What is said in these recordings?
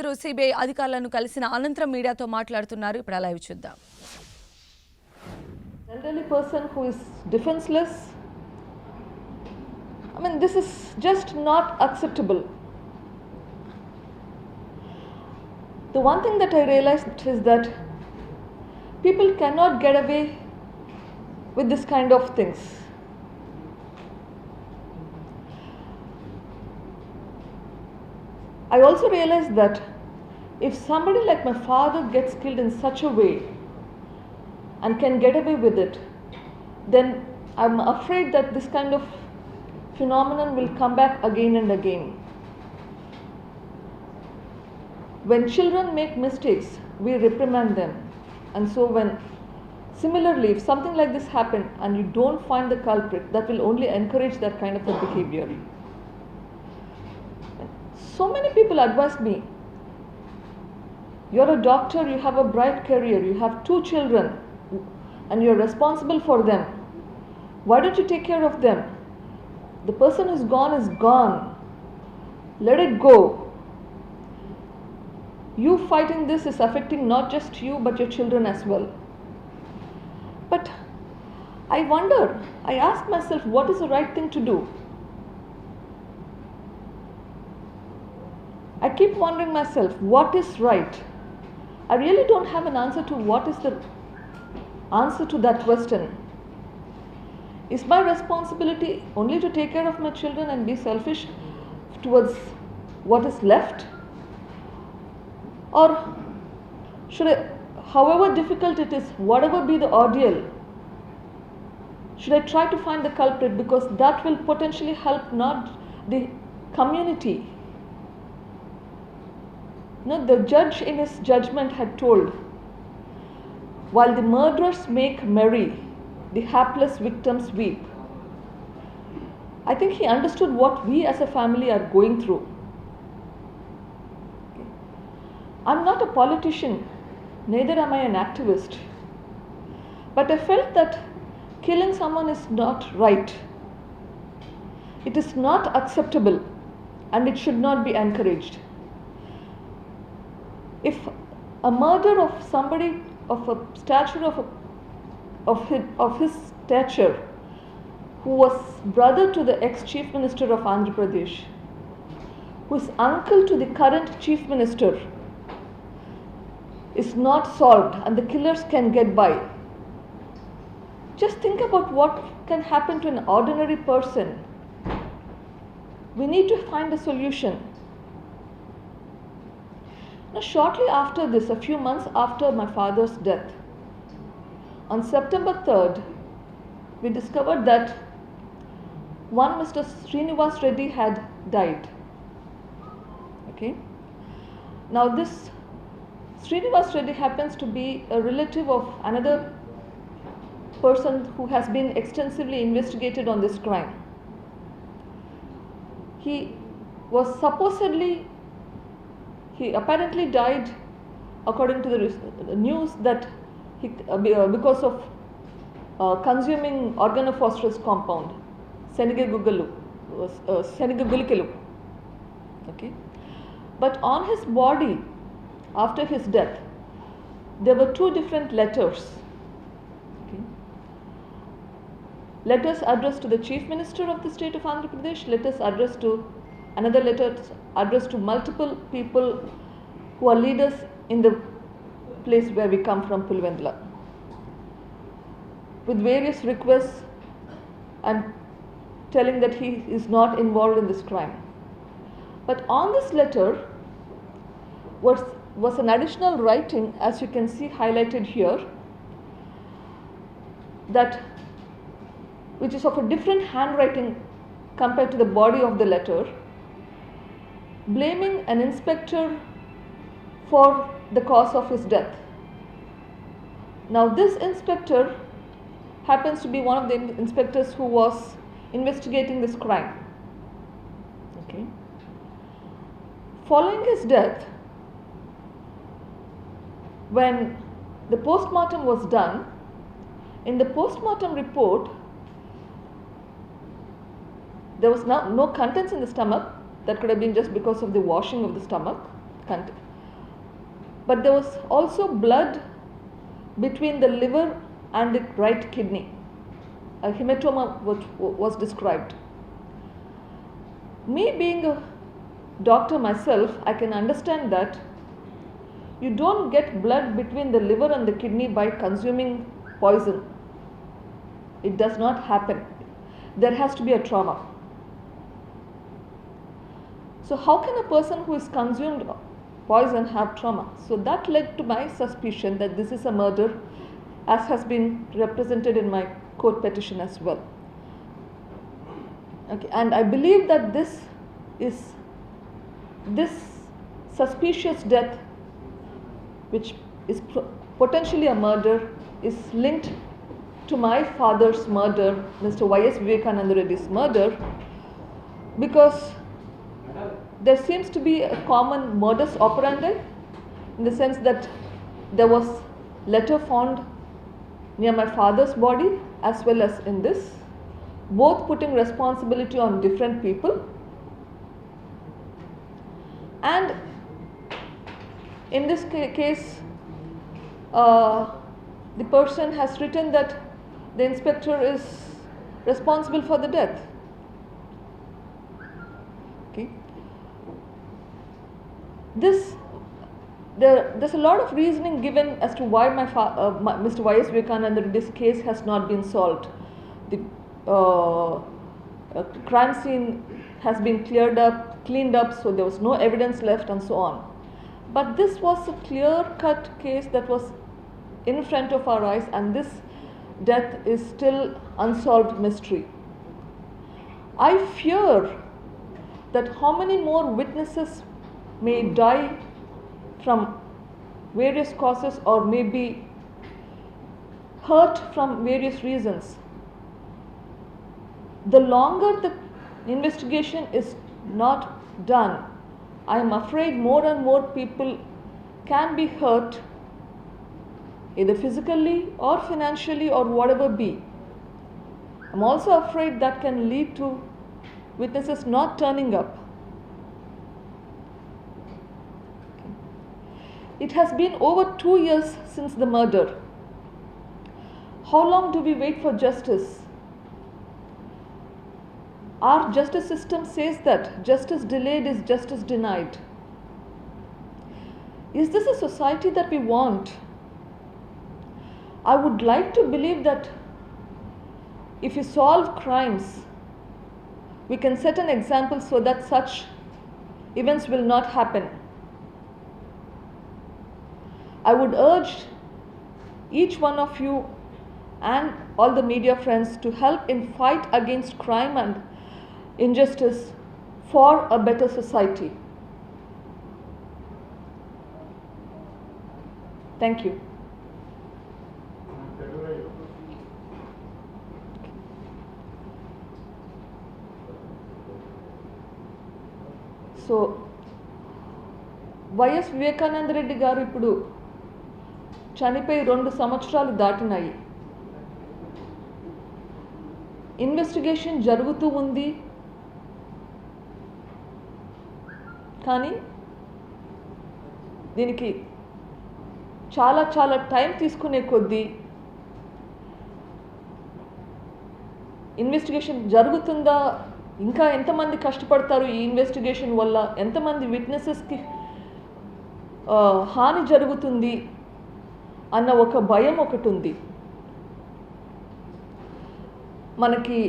కూతురు సిబిఐ అధికారులను కలిసిన అనంతరం మీడియాతో మాట్లాడుతున్నారు. ఇప్పుడు లైవ్ చూద్దాం. Elderly person who is defenseless, I mean, this is just not acceptable. The one thing that I realized is that people cannot get away with this kind of things. I also realized that if somebody like my father gets killed in such a way and can get away with it, then I'm afraid that this kind of phenomenon will come back again and again. When children make mistakes, we reprimand them. And so similarly, if something like this happens and you don't find the culprit, that will only encourage that kind of a behavior. So many people advise me, you're a doctor, you have a bright career, you have 2 children, and you're responsible for them. Why don't you take care of them? The person who's gone is gone. Let it go. You fighting this is affecting not just you but your children as well. But I wonder, I ask myself, what is the right thing to do? I keep wondering myself, what is right? I really don't have an answer to what is the answer to that question. Is my responsibility only to take care of my children and be selfish towards what is left? Or should I, however difficult it is, whatever be the ordeal, should I try to find the culprit, because that will potentially help not the community. No, the judge in his judgment had told, while the murderers make merry, the hapless victims weep. I think he understood what we as a family are going through. I'm not a politician, neither am I an activist. But I felt that killing someone is not right. It is not acceptable and it should not be encouraged. If a murder of somebody of a stature of his stature, who was brother to the ex-chief minister of Andhra Pradesh, who is uncle to the current chief minister, is not solved and the killers can get by, just think about what can happen to an ordinary person. We need to find a solution. Now, shortly after this, a few months after my father's death, on September 3rd, we discovered that one Mr. Srinivas Reddy had died. Okay. Now, this Srinivas Reddy happens to be a relative of another person who has been extensively investigated on this crime. He apparently died, according to the news, that because of consuming organophosphorus compound, Senigagulikalu. Okay. But on his body, after his death, there were 2 different letters. Okay. Letters addressed to the Chief Minister of the state of Andhra Pradesh, letters addressed to multiple people who are leaders in the place where we come from, Pulivendula, with various requests and telling that he is not involved in this crime. But on this letter was an additional writing, as you can see highlighted here, which is of a different handwriting compared to the body of the letter, blaming an inspector for the cause of his death. Now, this inspector happens to be one of the inspectors who was investigating this crime. Okay. Following his death, when the postmortem was done, in the postmortem report, there was no contents in the stomach. That could have been just because of the washing of the stomach. but there was also blood between the liver and the right kidney. A hematoma was described. Me being a doctor myself, I can understand that you don't get blood between the liver and the kidney by consuming poison. It does not happen. There has to be a trauma. So how can a person who is consumed poison have trauma? So that led to my suspicion that this is a murder, as has been represented in my court petition as well. Okay, and I believe that this suspicious death, which is potentially a murder, is linked to my father's murder, Mr. Y.S. Vivekananda Reddy's murder, because there seems to be a common modus operandi, in the sense that there was letter found near my father's body as well as in this, both putting responsibility on different people. And in this case, the person has written that the inspector is responsible for the death. Okay. There's a lot of reasoning given as to why Mr. Y.S. Vivekananda Reddy's case has not been solved. The crime scene has been cleaned up, so there was no evidence left and so on. But this was a clear-cut case that was in front of our eyes, and this death is still unsolved mystery. I fear that how many more witnesses may die from various causes or may be hurt from various reasons. The longer the investigation is not done, I am afraid more and more people can be hurt, either physically or financially or whatever be. I'm also afraid that can lead to witnesses not turning up. It has been over 2 years since the murder. How long do we wait for justice? Our justice system says that justice delayed is justice denied. Is this a society that we want? I would like to believe that if we solve crimes, we can set an example so that such events will not happen. I would urge each one of you and all the media friends to help in fight against crime and injustice for a better society. Thank you. So, YS Vivekananda Reddy గారు ఇప్పుడు చనిపోయి 2 సంవత్సరాలు దాటినాయి. Investigation జరుగుతూ ఉంది, కానీ దీనికి చాలా time తీసుకునే కొద్దీ ఇన్వెస్టిగేషన్ జరుగుతుందా, ఇంకా ఎంతమంది కష్టపడతారు ఈ ఇన్వెస్టిగేషన్ వల్ల, ఎంతమంది విట్నెసెస్కి హాని జరుగుతుంది అన్న ఒక భయం ఒకటి ఉంది. మనకి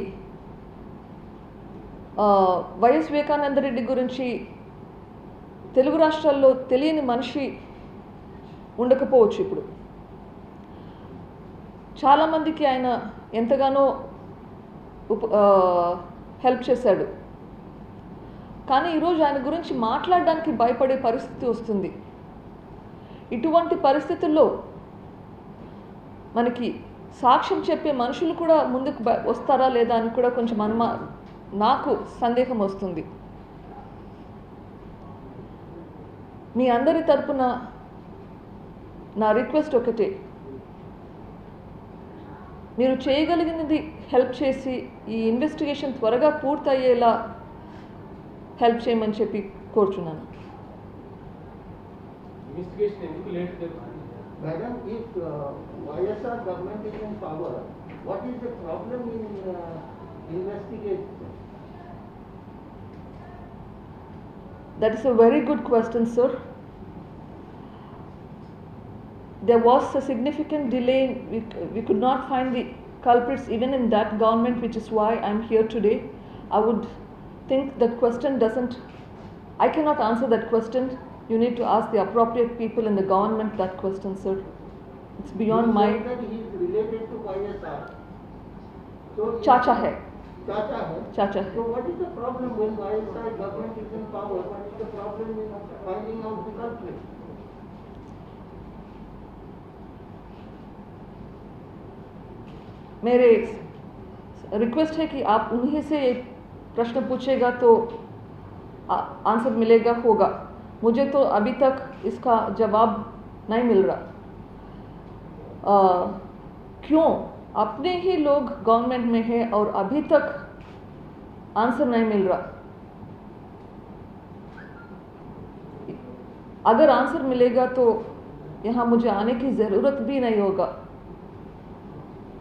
వైఎస్ వివేకానంద రెడ్డి గురించి తెలుగు రాష్ట్రాల్లో తెలియని మనిషి ఉండకపోవచ్చు. ఇప్పుడు చాలామందికి ఆయన ఎంతగానో హెల్ప్ చేశాడు, కానీ ఈరోజు ఆయన గురించి మాట్లాడడానికి భయపడే పరిస్థితి వస్తుంది. ఇటువంటి పరిస్థితుల్లో మనకి సాక్ష్యం చెప్పే మనుషులు కూడా ముందుకు వస్తారా లేదా అని కూడా కొంచెం నాకు సందేహం వస్తుంది. మీ అందరి తరపున నా రిక్వెస్ట్ ఒకటే, మీరు చేయగలిగినది హెల్ప్ చేసి ఈ ఇన్వెస్టిగేషన్ త్వరగా పూర్తయ్యేలా హెల్ప్ చేయమని చెప్పి కోరుచున్నాను. ఇన్వెస్టిగేషన్ ఎందుకు లేట్ జరుగుతుంది? Madam, if YSR government is in power, what is the problem in investigation? That is a very good question, sir. There was a significant delay. We could not find the culprits even in that government, which is why I'm here today. I would think that question doesn't. I cannot answer that question. You need to ask the appropriate people in the government that question, sir. It's beyond You my. said that he is related to YSR. So Chacha hai. Chacha hai. Chacha So hai. what is the problem when YSR government is in power? What is the problem in finding out the culprit? मेरे request है कि आप उन्हीं से एक प्रश्न पूछेगा तो आंसर मिलेगा होगा. मुझे तो अभी तक इसका जवाब नहीं मिल रहा. क्यों अपने ही लोग गवर्नमेंट में है और अभी तक आंसर नहीं मिल रहा. अगर आंसर मिलेगा तो यहाँ मुझे आने की ज़रूरत भी नहीं होगा.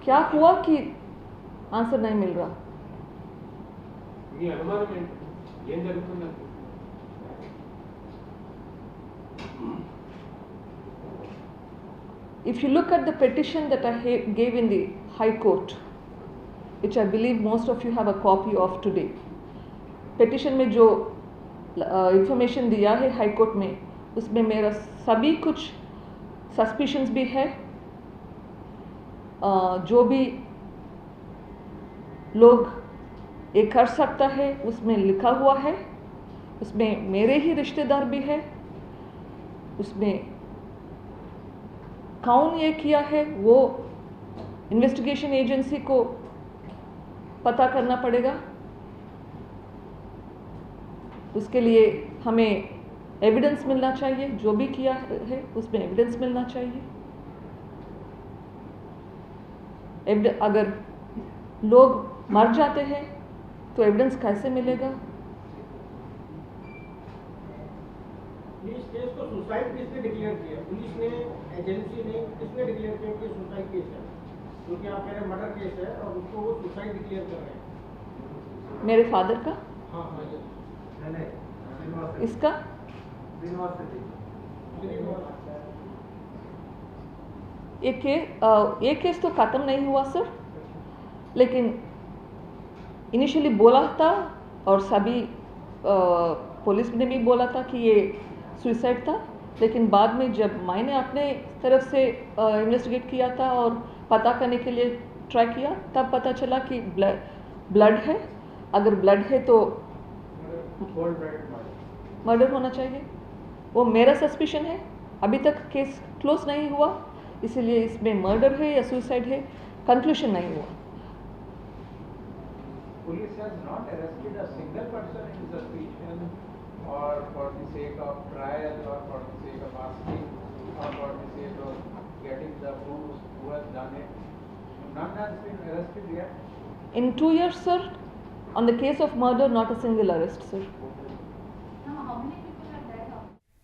क्या हुआ कि आंसर नहीं मिल रहा? మీ అనుమానం ఏంటి? ఏం జరుగుతుందంటే If you look at the petition that I gave in the High Court, which I believe most of you have a copy of today, petition में जो information दिया है High Court में, उसमें मेरा सभी कुछ suspicions भी है. जो भी लोग ये कर सकता है उसमें लिखा हुआ है. उसमें मेरे ही रिश्तेदार भी है. उसमें कौन ये किया है वो इन्वेस्टिगेशन एजेंसी को पता करना पड़ेगा. उसके लिए हमें एविडेंस मिलना चाहिए. जो भी किया है उसमें एविडेंस मिलना चाहिए. अगर लोग मर जाते हैं तो एविडेंस कैसे मिलेगा? इस केस को सुसाइड किसने डिक्लेयर किया? पुलिस ने, एजेंसी ने, किसने डिक्लेयर किया कि सुसाइड केस है? क्योंकि आप कह रहे मर्डर केस है और उसको वो सुसाइड डिक्लेयर कर रहे हैं. मेरे फादर का. हाँ हाँ. इसका ये केस तो ख़त्म नहीं हुआ सर. लेकिन इनिशियली बोला था और सभी पुलिस ने भी बोला था कि ये सुसाइड था. लेकिन बाद में जब मैंने अपने तरफ से इन्वेस्टिगेट किया था और पता करने के लिए ट्राई किया तब पता चला कि ब्लड है. अगर ब्लड है तो मर्डर होना चाहिए. वो मेरा सस्पिशन है. अभी तक केस क्लोज नहीं हुआ, इसीलिए इसमें मर्डर है या सुसाइड है कंक्लूजन नहीं हुआ. Police has not arrested a single person in suspicion or for the sake of trial or for the sake of asking or for the sake of getting the proofs who has done it. None has been arrested yet. In 2 years, sir, on the case of murder, not a single arrest, sir.